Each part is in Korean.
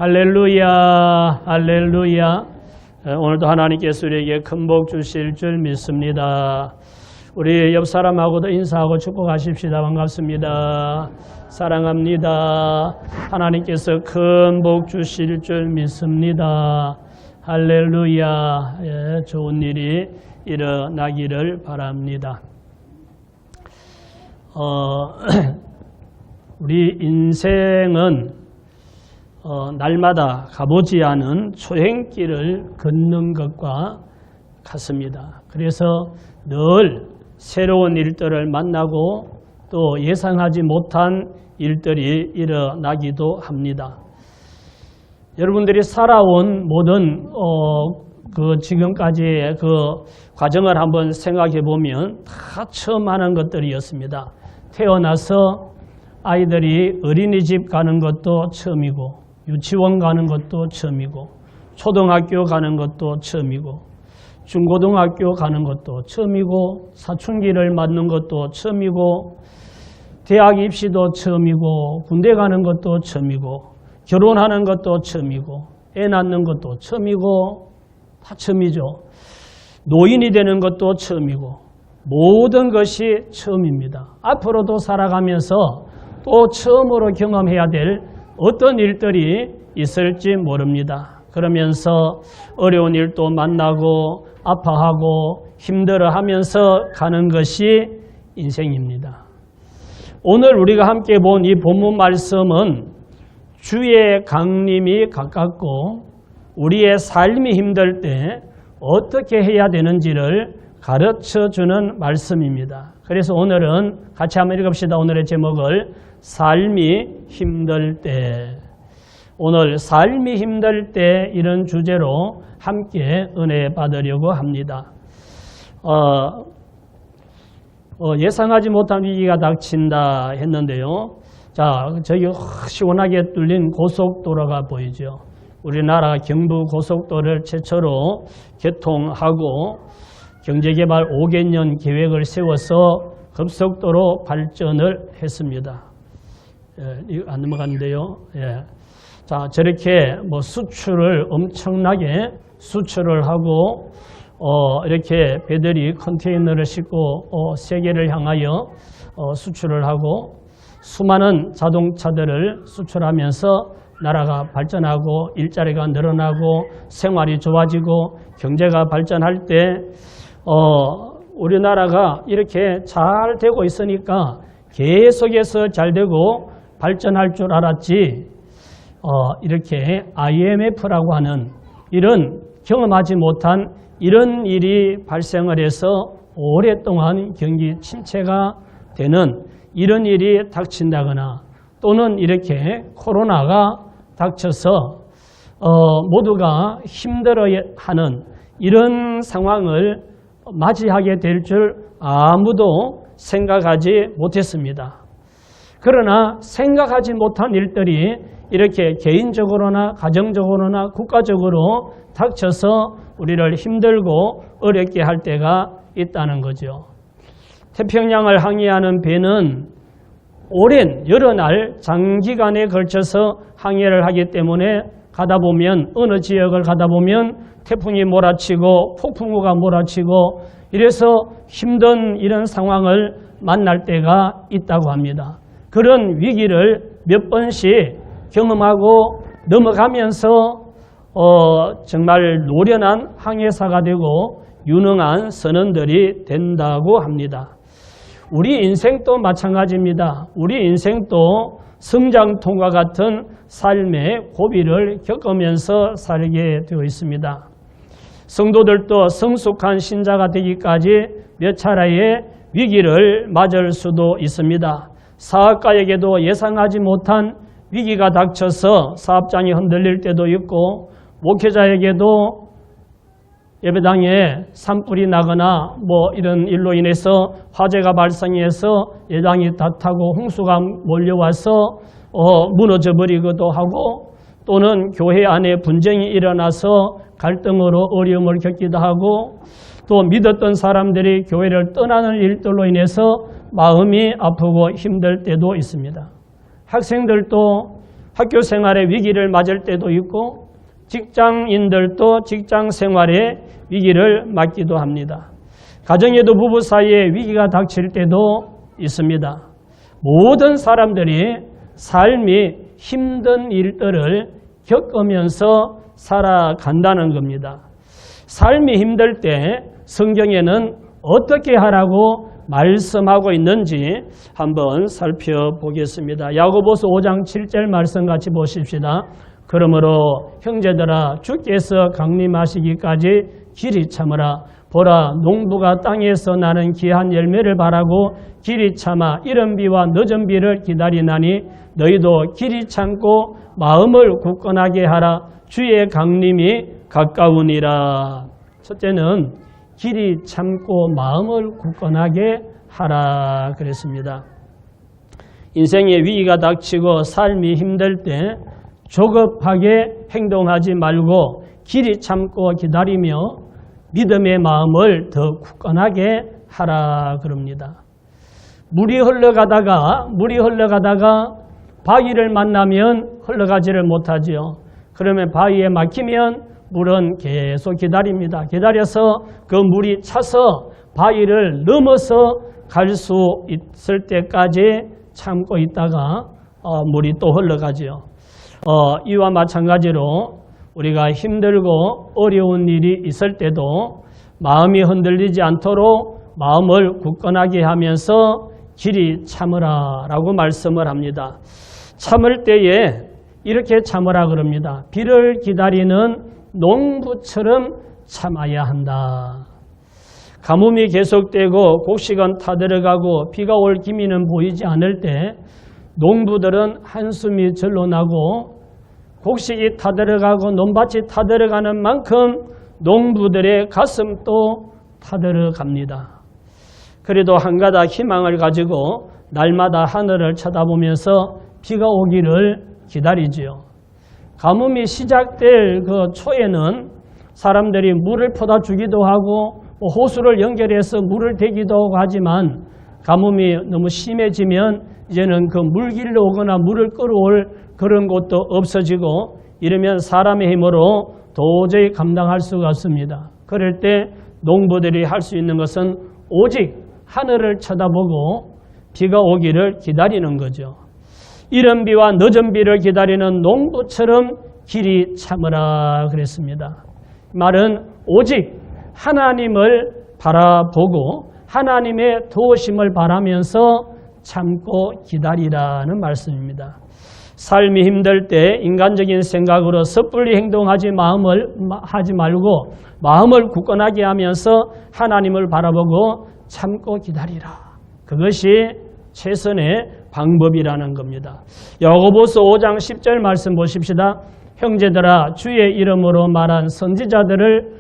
할렐루야, 할렐루야. 오늘도 하나님께서 우리에게 큰 복 주실 줄 믿습니다. 우리 옆 사람하고도 인사하고 축복하십시다. 반갑습니다. 사랑합니다. 하나님께서 큰 복 주실 줄 믿습니다. 할렐루야. 예, 좋은 일이 일어나기를 바랍니다. 우리 인생은 날마다 가보지 않은 초행길을 걷는 것과 같습니다. 그래서 늘 새로운 일들을 만나고 또 예상하지 못한 일들이 일어나기도 합니다. 여러분들이 살아온 모든 지금까지의 그 과정을 한번 생각해 보면 다 처음 하는 것들이었습니다. 태어나서 아이들이 어린이집 가는 것도 처음이고 유치원 가는 것도 처음이고 초등학교 가는 것도 처음이고 중고등학교 가는 것도 처음이고 사춘기를 맞는 것도 처음이고 대학 입시도 처음이고 군대 가는 것도 처음이고 결혼하는 것도 처음이고 애 낳는 것도 처음이고 다 처음이죠. 노인이 되는 것도 처음이고 모든 것이 처음입니다. 앞으로도 살아가면서 또 처음으로 경험해야 될 어떤 일들이 있을지 모릅니다. 그러면서 어려운 일도 만나고 아파하고 힘들어하면서 가는 것이 인생입니다. 오늘 우리가 함께 본 이 본문 말씀은 주의 강림이 가깝고 우리의 삶이 힘들 때 어떻게 해야 되는지를 가르쳐주는 말씀입니다. 그래서 오늘은 같이 한번 읽읍시다. 오늘의 제목을 삶이 힘들 때. 오늘 삶이 힘들 때 이런 주제로 함께 은혜 받으려고 합니다. 예상하지 못한 위기가 닥친다 했는데요. 자, 저기 시원하게 뚫린 고속도로가 보이죠. 우리나라 경부 고속도로를 최초로 개통하고 경제개발 5개년 계획을 세워서 급속도로 발전을 했습니다. 이거 안 넘어갔는데요. 예. 자, 저렇게 수출을 엄청나게 수출을 하고 이렇게 배들이 컨테이너를 싣고 세계를 향하여 수출을 하고 수많은 자동차들을 수출하면서 나라가 발전하고 일자리가 늘어나고 생활이 좋아지고 경제가 발전할 때 우리나라가 이렇게 잘 되고 있으니까 계속해서 잘 되고 발전할 줄 알았지 이렇게 IMF라고 하는 이런 경험하지 못한 이런 일이 발생을 해서 오랫동안 경기 침체가 되는 이런 일이 닥친다거나 또는 이렇게 코로나가 닥쳐서 모두가 힘들어하는 이런 상황을 맞이하게 될 줄 아무도 생각하지 못했습니다. 그러나 생각하지 못한 일들이 이렇게 개인적으로나 가정적으로나 국가적으로 닥쳐서 우리를 힘들고 어렵게 할 때가 있다는 거죠. 태평양을 항해하는 배는 오랜 여러 날 장기간에 걸쳐서 항해를 하기 때문에 가다 보면 어느 지역을 가다 보면 태풍이 몰아치고 폭풍우가 몰아치고 이래서 힘든 이런 상황을 만날 때가 있다고 합니다. 그런 위기를 몇 번씩 경험하고 넘어가면서 정말 노련한 항해사가 되고 유능한 선원들이 된다고 합니다. 우리 인생도 마찬가지입니다. 우리 인생도 성장통과 같은 삶의 고비를 겪으면서 살게 되어 있습니다. 성도들도 성숙한 신자가 되기까지 몇 차례의 위기를 맞을 수도 있습니다. 사업가에게도 예상하지 못한 위기가 닥쳐서 사업장이 흔들릴 때도 있고 목회자에게도 예배당에 산불이 나거나 이런 일로 인해서 화재가 발생해서 예당이 다 타고 홍수가 몰려와서 무너져 버리기도 하고 또는 교회 안에 분쟁이 일어나서 갈등으로 어려움을 겪기도 하고 또 믿었던 사람들이 교회를 떠나는 일들로 인해서 마음이 아프고 힘들 때도 있습니다. 학생들도 학교 생활의 위기를 맞을 때도 있고 직장인들도 직장 생활의 위기를 맞기도 합니다. 가정에도 부부 사이에 위기가 닥칠 때도 있습니다. 모든 사람들이 삶이 힘든 일들을 겪으면서 살아간다는 겁니다. 삶이 힘들 때 성경에는 어떻게 하라고 말씀하고 있는지 한번 살펴보겠습니다. 야고보서 5장 7절 말씀 같이 보십시다. 그러므로 형제들아 주께서 강림하시기까지 길이 참으라. 보라 농부가 땅에서 나는 귀한 열매를 바라고 길이 참아 이른 비와 늦은 비를 기다리나니 너희도 길이 참고 마음을 굳건하게 하라. 주의 강림이 가까우니라. 첫째는 길이 참고 마음을 굳건하게 하라 그랬습니다. 인생의 위기가 닥치고 삶이 힘들 때 조급하게 행동하지 말고 길이 참고 기다리며 믿음의 마음을 더 굳건하게 하라 그럽니다. 물이 흘러가다가 바위를 만나면 흘러가지를 못하지요. 그러면 바위에 막히면 물은 계속 기다립니다. 기다려서 그 물이 차서 바위를 넘어서 갈 수 있을 때까지 참고 있다가 물이 또 흘러가지요. 이와 마찬가지로 우리가 힘들고 어려운 일이 있을 때도 마음이 흔들리지 않도록 마음을 굳건하게 하면서 길이 참으라라고 말씀을 합니다. 참을 때에 이렇게 참으라 그럽니다. 비를 기다리는 농부처럼 참아야 한다. 가뭄이 계속되고 곡식은 타들어가고 비가 올 기미는 보이지 않을 때 농부들은 한숨이 절로 나고 곡식이 타들어가고 논밭이 타들어가는 만큼 농부들의 가슴도 타들어갑니다. 그래도 한 가닥 희망을 가지고 날마다 하늘을 쳐다보면서 비가 오기를 기다리지요. 가뭄이 시작될 그 초에는 사람들이 물을 퍼다 주기도 하고 호수를 연결해서 물을 대기도 하지만 가뭄이 너무 심해지면 이제는 그 물길로 오거나 물을 끌어올 그런 곳도 없어지고 이러면 사람의 힘으로 도저히 감당할 수가 없습니다. 그럴 때 농부들이 할 수 있는 것은 오직 하늘을 쳐다보고 비가 오기를 기다리는 거죠. 이른 비와 늦은 비를 기다리는 농부처럼 길이 참으라 그랬습니다. 말은 오직 하나님을 바라보고 하나님의 도우심을 바라면서 참고 기다리라는 말씀입니다. 삶이 힘들 때 인간적인 생각으로 섣불리 행동하지 말고 마음을 굳건하게 하면서 하나님을 바라보고 참고 기다리라. 그것이 최선의 방법이라는 겁니다. 야고보서 5장 10절 말씀 보십시다. 형제들아 주의 이름으로 말한 선지자들을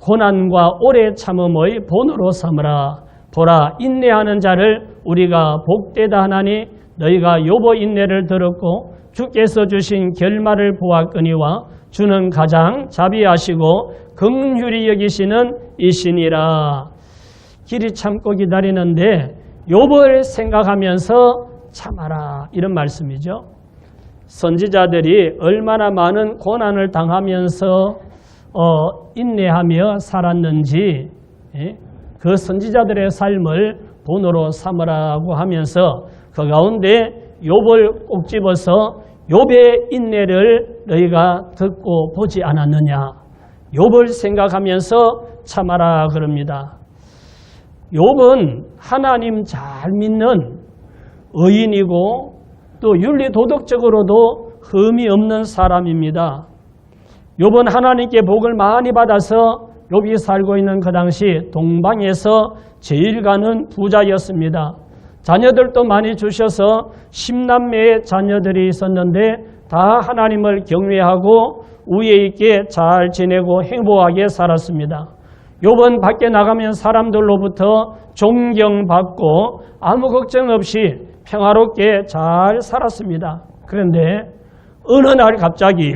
고난과 오래 참음의 본으로 삼으라. 보라 인내하는 자를 우리가 복되다 하나니 너희가 욥의 인내를 들었고 주께서 주신 결말을 보았거니와 주는 가장 자비하시고 긍휼히 여기시는 이시니라. 길이 참고 기다리는데 욥을 생각하면서 참아라 이런 말씀이죠. 선지자들이 얼마나 많은 고난을 당하면서 인내하며 살았는지 그 선지자들의 삶을 본으로 삼으라고 하면서 그 가운데 욥을 꼭 집어서 욥의 인내를 너희가 듣고 보지 않았느냐. 욥을 생각하면서 참아라 그럽니다. 욥은 하나님 잘 믿는 의인이고 또 윤리 도덕적으로도 흠이 없는 사람입니다. 욥은 하나님께 복을 많이 받아서 욥이 살고 있는 그 당시 동방에서 제일 가는 부자였습니다. 자녀들도 많이 주셔서 10남매의 자녀들이 있었는데 다 하나님을 경외하고 우애 있게 잘 지내고 행복하게 살았습니다. 욥은 밖에 나가면 사람들로부터 존경받고 아무 걱정 없이 평화롭게 잘 살았습니다. 그런데 어느 날 갑자기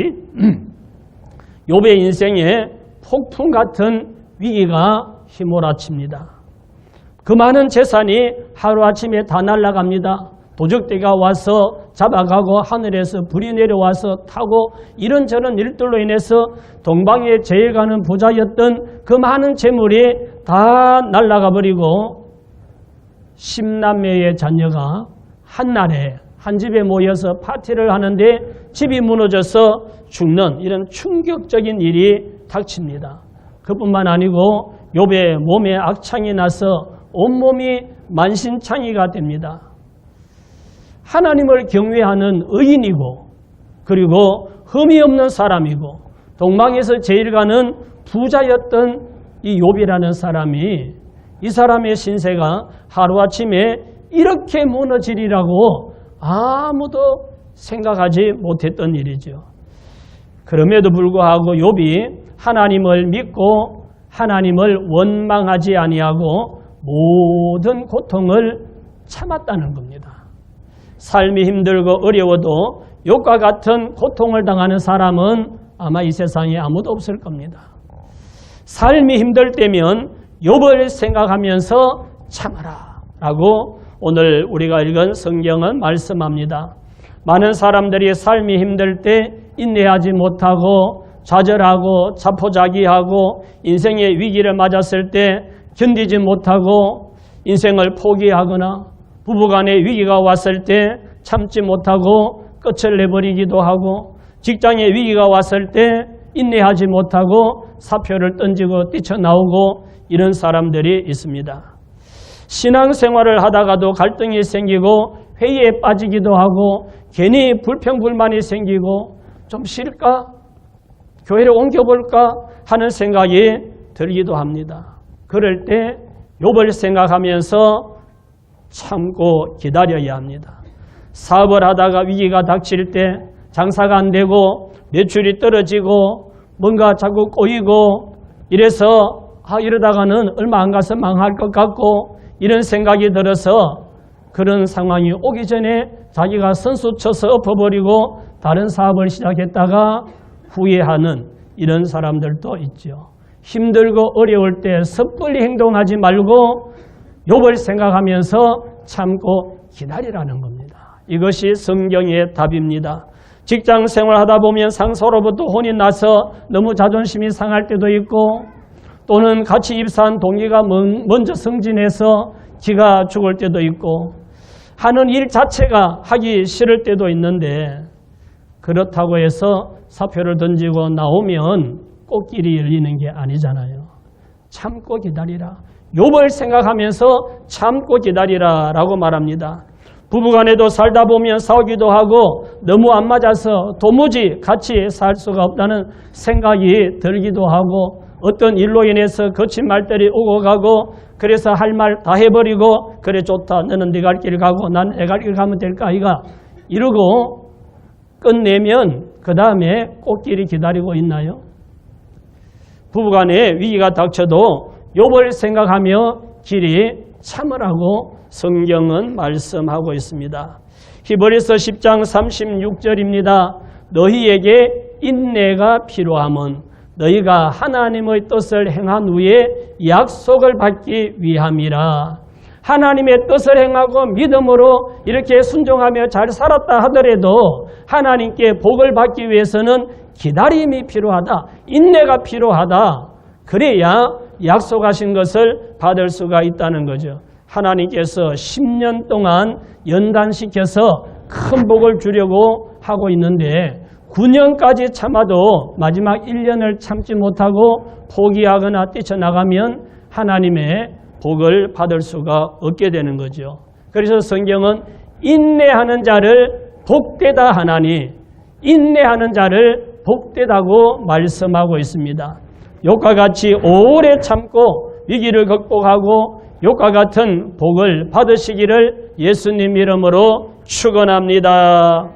욥의 인생에 폭풍 같은 위기가 휘몰아칩니다. 그 많은 재산이 하루아침에 다 날아갑니다. 도적대가 와서 잡아가고 하늘에서 불이 내려와서 타고 이런저런 일들로 인해서 동방에 제일 가는 부자였던 그 많은 재물이 다 날아가 버리고 10남매의 자녀가 한날에 한 집에 모여서 파티를 하는데 집이 무너져서 죽는 이런 충격적인 일이 닥칩니다. 그뿐만 아니고 욥의 몸에 악창이 나서 온몸이 만신창이가 됩니다. 하나님을 경외하는 의인이고 그리고 흠이 없는 사람이고 동방에서 제일 가는 부자였던 이 욥이라는 사람이 이 사람의 신세가 하루아침에 이렇게 무너지리라고 아무도 생각하지 못했던 일이죠. 그럼에도 불구하고 욥이 하나님을 믿고 하나님을 원망하지 아니하고 모든 고통을 참았다는 겁니다. 삶이 힘들고 어려워도 욥과 같은 고통을 당하는 사람은 아마 이 세상에 아무도 없을 겁니다. 삶이 힘들 때면 욥을 생각하면서 참아라 라고 오늘 우리가 읽은 성경은 말씀합니다. 많은 사람들이 삶이 힘들 때 인내하지 못하고 좌절하고 자포자기하고 인생의 위기를 맞았을 때 견디지 못하고 인생을 포기하거나 부부간의 위기가 왔을 때 참지 못하고 끝을 내버리기도 하고 직장의 위기가 왔을 때 인내하지 못하고 사표를 던지고 뛰쳐나오고 이런 사람들이 있습니다. 신앙생활을 하다가도 갈등이 생기고 회의에 빠지기도 하고 괜히 불평불만이 생기고 좀 쉴까? 교회를 옮겨볼까? 하는 생각이 들기도 합니다. 그럴 때 욥을 생각하면서 참고 기다려야 합니다. 사업을 하다가 위기가 닥칠 때 장사가 안 되고 매출이 떨어지고 뭔가 자꾸 꼬이고 이래서 이러다가는 얼마 안 가서 망할 것 같고 이런 생각이 들어서 그런 상황이 오기 전에 자기가 선수 쳐서 엎어버리고 다른 사업을 시작했다가 후회하는 이런 사람들도 있죠. 힘들고 어려울 때 섣불리 행동하지 말고 욥을 생각하면서 참고 기다리라는 겁니다. 이것이 성경의 답입니다. 직장 생활하다 보면 상사로부터 혼이 나서 너무 자존심이 상할 때도 있고 또는 같이 입사한 동기가 먼저 승진해서 기가 죽을 때도 있고 하는 일 자체가 하기 싫을 때도 있는데 그렇다고 해서 사표를 던지고 나오면 꽃길이 열리는 게 아니잖아요. 참고 기다리라. 욥을 생각하면서 참고 기다리라 라고 말합니다. 부부간에도 살다 보면 싸우기도 하고 너무 안 맞아서 도무지 같이 살 수가 없다는 생각이 들기도 하고 어떤 일로 인해서 거친 말들이 오고 가고 그래서 할 말 다 해버리고 그래 좋다 너는 네 갈 길 가고 난 내 갈 길 가면 될까 아이가 이러고 끝내면 그 다음에 꽃길이 기다리고 있나요? 부부간에 위기가 닥쳐도 욥을 생각하며 길이 참으라고 성경은 말씀하고 있습니다. 히브리서 10장 36절입니다. 너희에게 인내가 필요함은 너희가 하나님의 뜻을 행한 후에 약속을 받기 위함이라. 하나님의 뜻을 행하고 믿음으로 이렇게 순종하며 잘 살았다 하더라도 하나님께 복을 받기 위해서는 기다림이 필요하다. 인내가 필요하다. 그래야 약속하신 것을 받을 수가 있다는 거죠. 하나님께서 10년 동안 연단시켜서 큰 복을 주려고 하고 있는데 9년까지 참아도 마지막 1년을 참지 못하고 포기하거나 뛰쳐나가면 하나님의 복을 받을 수가 없게 되는 거죠. 그래서 성경은 인내하는 자를 복되다 하나니 인내하는 자를 복되다고 말씀하고 있습니다. 욥과 같이 오래 참고 위기를 극복하고 욥과 같은 복을 받으시기를 예수님 이름으로 축원합니다.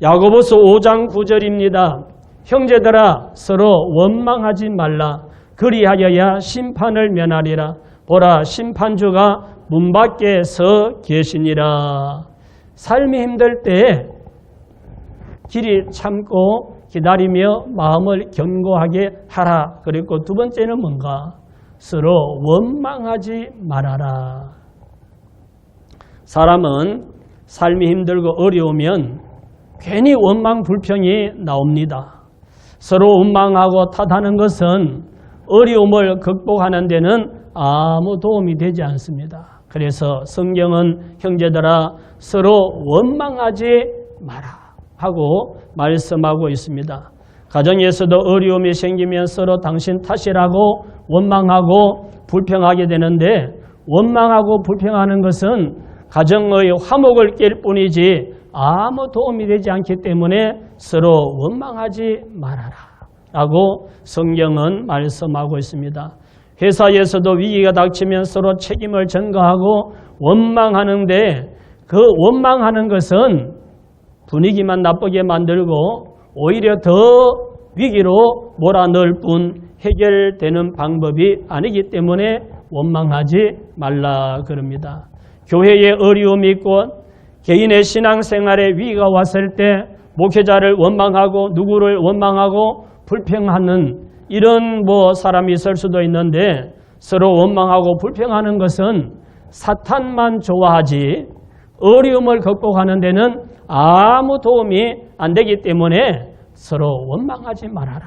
야고보서 5장 9절입니다. 형제들아 서로 원망하지 말라. 그리하여야 심판을 면하리라. 보라 심판주가 문 밖에 서 계시니라. 삶이 힘들 때 길이 참고 기다리며 마음을 견고하게 하라. 그리고 두 번째는 뭔가? 서로 원망하지 말아라. 사람은 삶이 힘들고 어려우면 괜히 원망 불평이 나옵니다. 서로 원망하고 탓하는 것은 어려움을 극복하는 데는 아무 도움이 되지 않습니다. 그래서 성경은 형제들아 서로 원망하지 마라 하고 말씀하고 있습니다. 가정에서도 어려움이 생기면 서로 당신 탓이라고 원망하고 불평하게 되는데 원망하고 불평하는 것은 가정의 화목을 깰 뿐이지 아무 도움이 되지 않기 때문에 서로 원망하지 말아라 라고 성경은 말씀하고 있습니다. 회사에서도 위기가 닥치면 서로 책임을 전가하고 원망하는데 그 원망하는 것은 분위기만 나쁘게 만들고 오히려 더 위기로 몰아넣을 뿐 해결되는 방법이 아니기 때문에 원망하지 말라 그럽니다. 교회에 어려움이 있고 개인의 신앙생활에 위기가 왔을 때 목회자를 원망하고 누구를 원망하고 불평하는 이런 사람이 있을 수도 있는데 서로 원망하고 불평하는 것은 사탄만 좋아하지 어려움을 극복하는 데는 아무 도움이 안 되기 때문에 서로 원망하지 말아라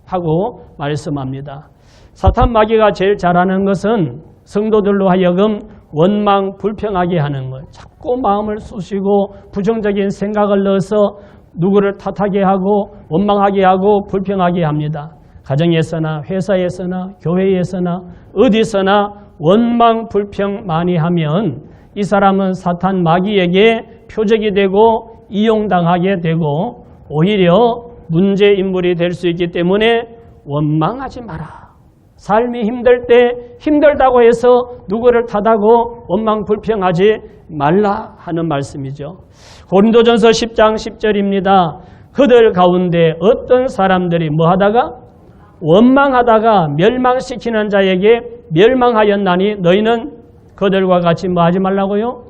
하고 말씀합니다. 사탄 마귀가 제일 잘하는 것은 성도들로 하여금 원망 불평하게 하는 것. 자꾸 마음을 쑤시고 부정적인 생각을 넣어서 누구를 탓하게 하고 원망하게 하고 불평하게 합니다. 가정에서나 회사에서나 교회에서나 어디서나 원망 불평 많이 하면 이 사람은 사탄 마귀에게 표적이 되고 이용당하게 되고 오히려 문제인물이 될 수 있기 때문에 원망하지 마라. 삶이 힘들 때 힘들다고 해서 누구를 탓하고 원망 불평하지 말라 하는 말씀이죠. 고린도전서 10장 10절입니다. 그들 가운데 어떤 사람들이 뭐하다가 원망하다가 멸망시키는 자에게 멸망하였나니 너희는 그들과 같이 뭐하지 말라고요?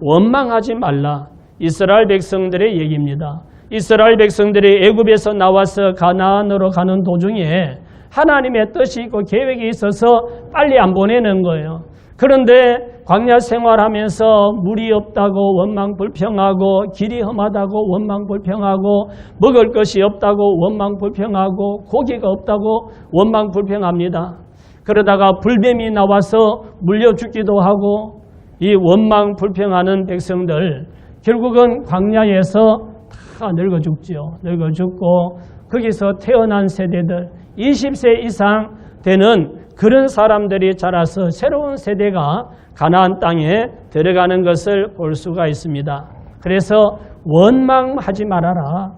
원망하지 말라. 이스라엘 백성들의 얘기입니다. 이스라엘 백성들이 애굽에서 나와서 가나안으로 가는 도중에 하나님의 뜻이 있고 계획이 있어서 빨리 안 보내는 거예요. 그런데 광야 생활하면서 물이 없다고 원망 불평하고 길이 험하다고 원망 불평하고 먹을 것이 없다고 원망 불평하고 고기가 없다고 원망 불평합니다. 그러다가 불뱀이 나와서 물려 죽기도 하고 이 원망 불평하는 백성들 결국은 광야에서 다 늙어 죽지요. 늙어 죽고 거기서 태어난 세대들 20세 이상 되는 그런 사람들이 자라서 새로운 세대가 가나안 땅에 들어가는 것을 볼 수가 있습니다. 그래서 원망하지 말아라.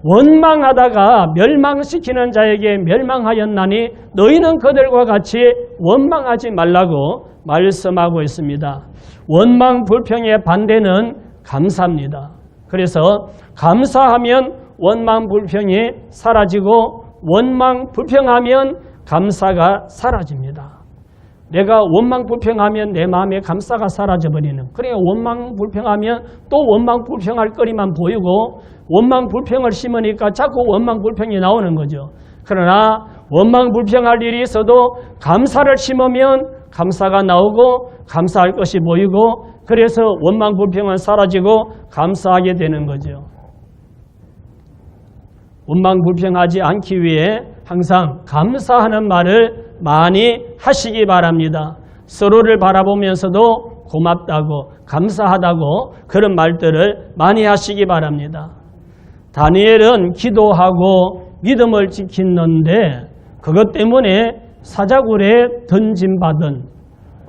원망하다가 멸망시키는 자에게 멸망하였나니 너희는 그들과 같이 원망하지 말라고 말씀하고 있습니다. 원망 불평의 반대는 감사입니다. 그래서 감사하면 원망 불평이 사라지고 원망 불평하면 감사가 사라집니다. 내가 원망 불평하면 내 마음에 감사가 사라져버리는, 그러니까 원망 불평하면 또 원망 불평할 거리만 보이고 원망 불평을 심으니까 자꾸 원망 불평이 나오는 거죠. 그러나 원망 불평할 일이 있어도 감사를 심으면 감사가 나오고 감사할 것이 보이고 그래서 원망 불평은 사라지고 감사하게 되는 거죠. 원망 불평하지 않기 위해 항상 감사하는 말을 많이 하시기 바랍니다. 서로를 바라보면서도 고맙다고 감사하다고 그런 말들을 많이 하시기 바랍니다. 다니엘은 기도하고 믿음을 지켰는데 그것 때문에 사자굴에 던짐받은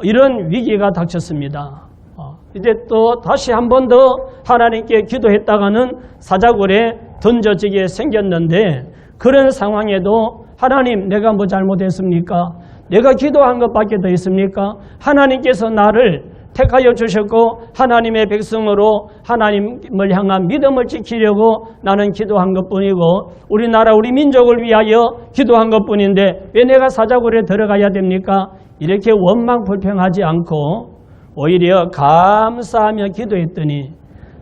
이런 위기가 닥쳤습니다. 이제 또 다시 한 번 더 하나님께 기도했다가는 사자굴에 던져지게 생겼는데 그런 상황에도 하나님 내가 뭐 잘못했습니까? 내가 기도한 것밖에 더 있습니까? 하나님께서 나를 택하여 주셨고 하나님의 백성으로 하나님을 향한 믿음을 지키려고 나는 기도한 것뿐이고 우리나라 우리 민족을 위하여 기도한 것뿐인데 왜 내가 사자굴에 들어가야 됩니까? 이렇게 원망 불평하지 않고 오히려 감사하며 기도했더니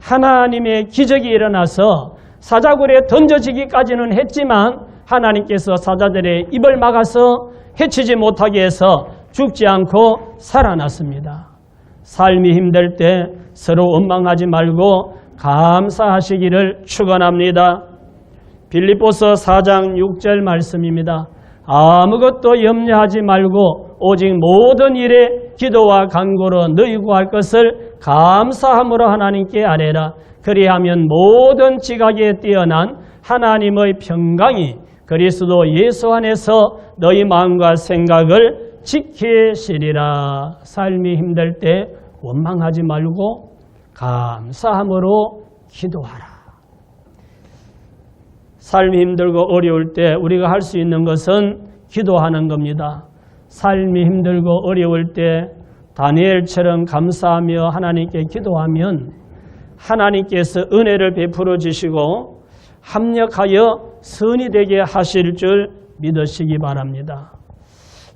하나님의 기적이 일어나서 사자굴에 던져지기까지는 했지만 하나님께서 사자들의 입을 막아서 해치지 못하게 해서 죽지 않고 살아났습니다. 삶이 힘들 때 서로 원망하지 말고 감사하시기를 축원합니다. 빌립보서 4장 6절 말씀입니다. 아무것도 염려하지 말고 오직 모든 일에 기도와 간구로 너희 구할 것을 감사함으로 하나님께 아뢰라. 그리하면 모든 지각에 뛰어난 하나님의 평강이 그리스도 예수 안에서 너희 마음과 생각을 지키시리라. 삶이 힘들 때 원망하지 말고 감사함으로 기도하라. 삶이 힘들고 어려울 때 우리가 할 수 있는 것은 기도하는 겁니다. 삶이 힘들고 어려울 때 다니엘처럼 감사하며 하나님께 기도하면 하나님께서 은혜를 베풀어 주시고 합력하여 선이 되게 하실 줄 믿으시기 바랍니다.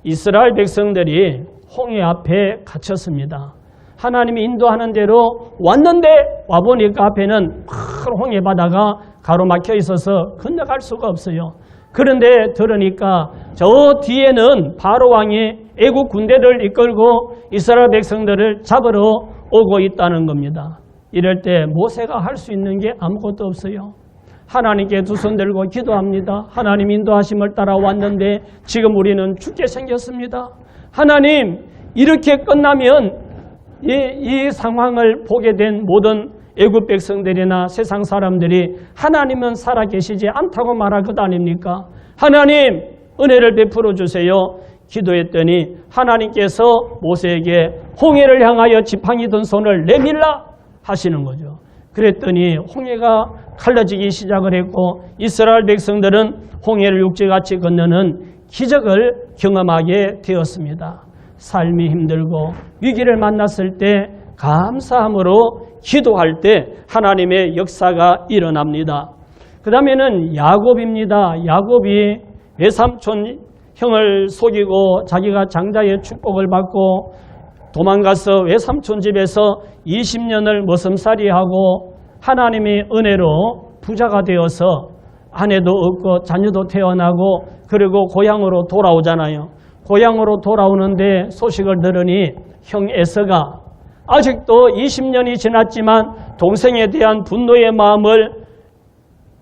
이스라엘 백성들이 홍해 앞에 갇혔습니다. 하나님이 인도하는 대로 왔는데 와보니까 앞에는 큰 홍해 바다가 가로막혀 있어서 건너갈 수가 없어요. 그런데 들으니까 저 뒤에는 바로 왕이 애국 군대를 이끌고 이스라엘 백성들을 잡으러 오고 있다는 겁니다. 이럴 때 모세가 할 수 있는 게 아무것도 없어요. 하나님께 두 손 들고 기도합니다. 하나님 인도하심을 따라 왔는데 지금 우리는 죽게 생겼습니다. 하나님, 이렇게 끝나면 이 상황을 보게 된 모든 애국 백성들이나 세상 사람들이 하나님은 살아계시지 않다고 말할 것 아닙니까? 하나님, 은혜를 베풀어 주세요. 기도했더니 하나님께서 모세에게 홍해를 향하여 지팡이 든 손을 내밀라 하시는 거죠. 그랬더니 홍해가 갈라지기 시작을 했고 이스라엘 백성들은 홍해를 육지같이 건너는 기적을 경험하게 되었습니다. 삶이 힘들고 위기를 만났을 때 감사함으로 기도할 때 하나님의 역사가 일어납니다. 그 다음에는 야곱입니다. 야곱이 외삼촌 형을 속이고 자기가 장자의 축복을 받고 도망가서 외삼촌 집에서 20년을 머슴살이하고 하나님의 은혜로 부자가 되어서 아내도 얻고 자녀도 태어나고 그리고 고향으로 돌아오잖아요. 고향으로 돌아오는데 소식을 들으니 형 에서가 아직도 20년이 지났지만 동생에 대한 분노의 마음을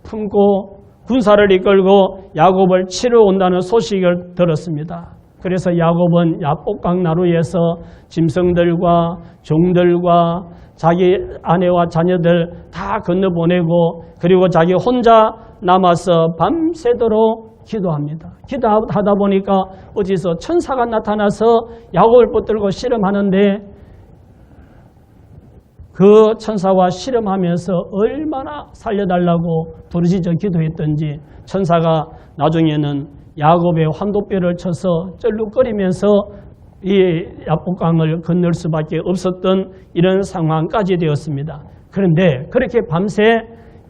품고 군사를 이끌고 야곱을 치러 온다는 소식을 들었습니다. 그래서 야곱은 야복강 나루에서 짐승들과 종들과 자기 아내와 자녀들 다 건너보내고 그리고 자기 혼자 남아서 밤새도록 기도합니다. 기도하다 보니까 어디서 천사가 나타나서 야곱을 붙들고 씨름하는데 그 천사와 씨름하면서 얼마나 살려달라고 부르짖어 기도했던지 천사가 나중에는 야곱의 환도뼈를 쳐서 쩔룩거리면서 이 야복강을 건널 수밖에 없었던 이런 상황까지 되었습니다. 그런데 그렇게 밤새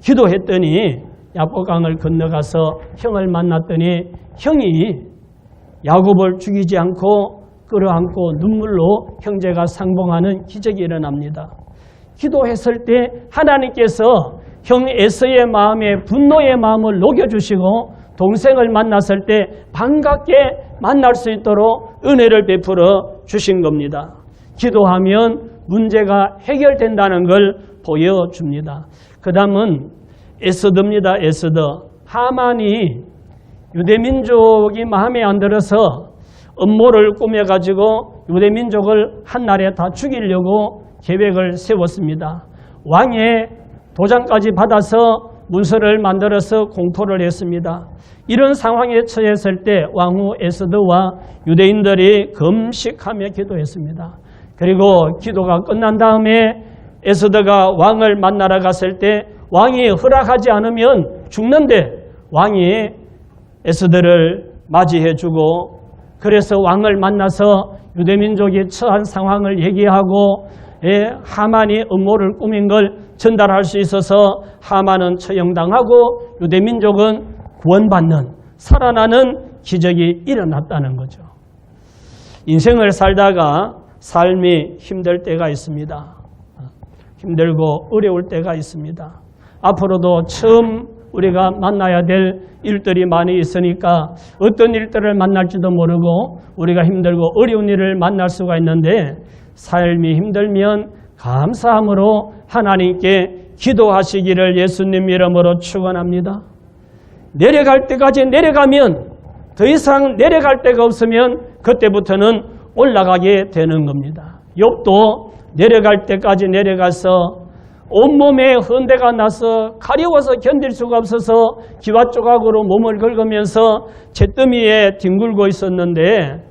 기도했더니 야복강을 건너가서 형을 만났더니 형이 야곱을 죽이지 않고 끌어안고 눈물로 형제가 상봉하는 기적이 일어납니다. 기도했을 때 하나님께서 형 에서의 마음에 분노의 마음을 녹여주시고 동생을 만났을 때 반갑게 만날 수 있도록 은혜를 베풀어 주신 겁니다. 기도하면 문제가 해결된다는 걸 보여줍니다. 그 다음은 에스더입니다. 에스더. 하만이 유대민족이 마음에 안 들어서 음모를 꾸며가지고 유대민족을 한날에 다 죽이려고 계획을 세웠습니다. 왕의 도장까지 받아서 문서를 만들어서 공포를 했습니다. 이런 상황에 처했을 때 왕후 에스더와 유대인들이 금식하며 기도했습니다. 그리고 기도가 끝난 다음에 에스더가 왕을 만나러 갔을 때 왕이 허락하지 않으면 죽는데 왕이 에스더를 맞이해주고 그래서 왕을 만나서 유대민족이 처한 상황을 얘기하고 하만이 음모를 꾸민 걸 전달할 수 있어서 하만은 처형당하고 유대민족은 구원받는 살아나는 기적이 일어났다는 거죠. 인생을 살다가 삶이 힘들 때가 있습니다. 힘들고 어려울 때가 있습니다. 앞으로도 처음 우리가 만나야 될 일들이 많이 있으니까 어떤 일들을 만날지도 모르고 우리가 힘들고 어려운 일을 만날 수가 있는데 삶이 힘들면 감사함으로 하나님께 기도하시기를 예수님 이름으로 축원합니다. 내려갈 때까지 내려가면 더 이상 내려갈 데가 없으면 그때부터는 올라가게 되는 겁니다. 욥도 내려갈 때까지 내려가서 온몸에 헌대가 나서 가려워서 견딜 수가 없어서 기와 조각으로 몸을 긁으면서 잿더미에 뒹굴고 있었는데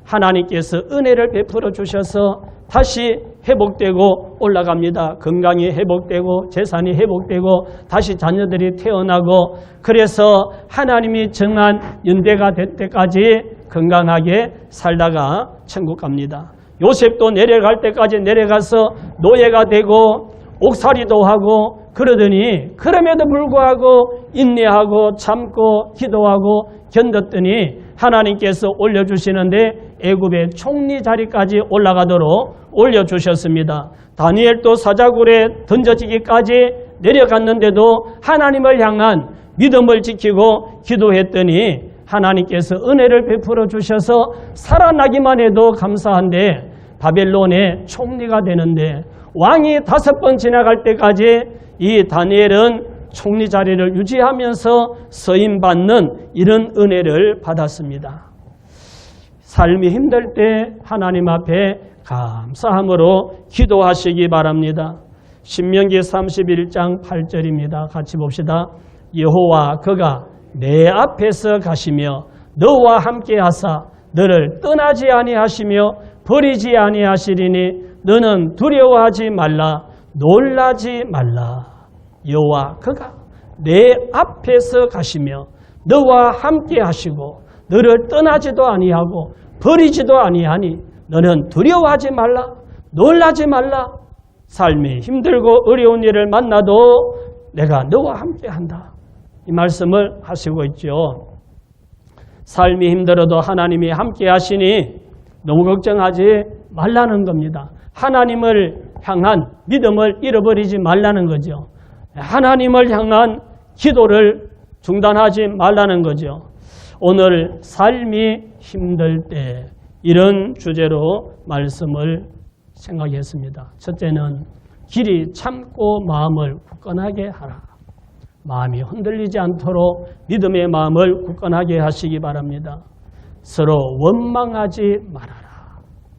하나님께서 은혜를 베풀어 주셔서 다시 회복되고 올라갑니다. 건강이 회복되고 재산이 회복되고 다시 자녀들이 태어나고 그래서 하나님이 정한 연대가 될 때까지 건강하게 살다가 천국 갑니다. 요셉도 내려갈 때까지 내려가서 노예가 되고 옥살이도 하고 그러더니 그럼에도 불구하고 인내하고 참고 기도하고 견뎠더니 하나님께서 올려주시는데 애굽의 총리 자리까지 올라가도록 올려주셨습니다. 다니엘도 사자굴에 던져지기까지 내려갔는데도 하나님을 향한 믿음을 지키고 기도했더니 하나님께서 은혜를 베풀어 주셔서 살아나기만 해도 감사한데 바벨론의 총리가 되는데 왕이 5번 지나갈 때까지 이 다니엘은 총리 자리를 유지하면서 서임받는 이런 은혜를 받았습니다. 삶이 힘들 때 하나님 앞에 감사함으로 기도하시기 바랍니다. 신명기 31장 8절입니다. 같이 봅시다. 여호와 그가 내 앞에서 가시며 너와 함께 하사 너를 떠나지 아니하시며 버리지 아니하시리니 너는 두려워하지 말라 놀라지 말라. 여호와 그가 내 앞에서 가시며 너와 함께 하시고 너를 떠나지도 아니하고 버리지도 아니하니 너는 두려워하지 말라 놀라지 말라. 삶이 힘들고 어려운 일을 만나도 내가 너와 함께 한다. 이 말씀을 하시고 있죠. 삶이 힘들어도 하나님이 함께 하시니 너무 걱정하지 말라는 겁니다. 하나님을 향한 믿음을 잃어버리지 말라는 거죠. 하나님을 향한 기도를 중단하지 말라는 거죠. 오늘 삶이 힘들 때 이런 주제로 말씀을 생각했습니다. 첫째는 길이 참고 마음을 굳건하게 하라. 마음이 흔들리지 않도록 믿음의 마음을 굳건하게 하시기 바랍니다. 서로 원망하지 말아라.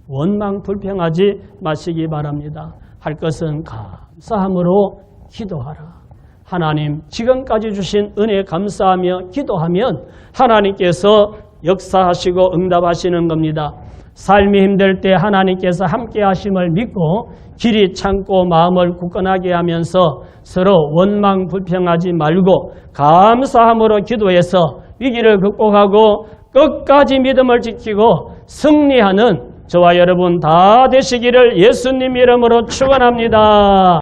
원망 불평하지 마시기 바랍니다. 할 것은 감사함으로 기도하라. 하나님 지금까지 주신 은혜 감사하며 기도하면 하나님께서 역사하시고 응답하시는 겁니다. 삶이 힘들 때 하나님께서 함께 하심을 믿고 길이 참고 마음을 굳건하게 하면서 서로 원망 불평하지 말고 감사함으로 기도해서 위기를 극복하고 끝까지 믿음을 지키고 승리하는 저와 여러분 다 되시기를 예수님 이름으로 축원합니다.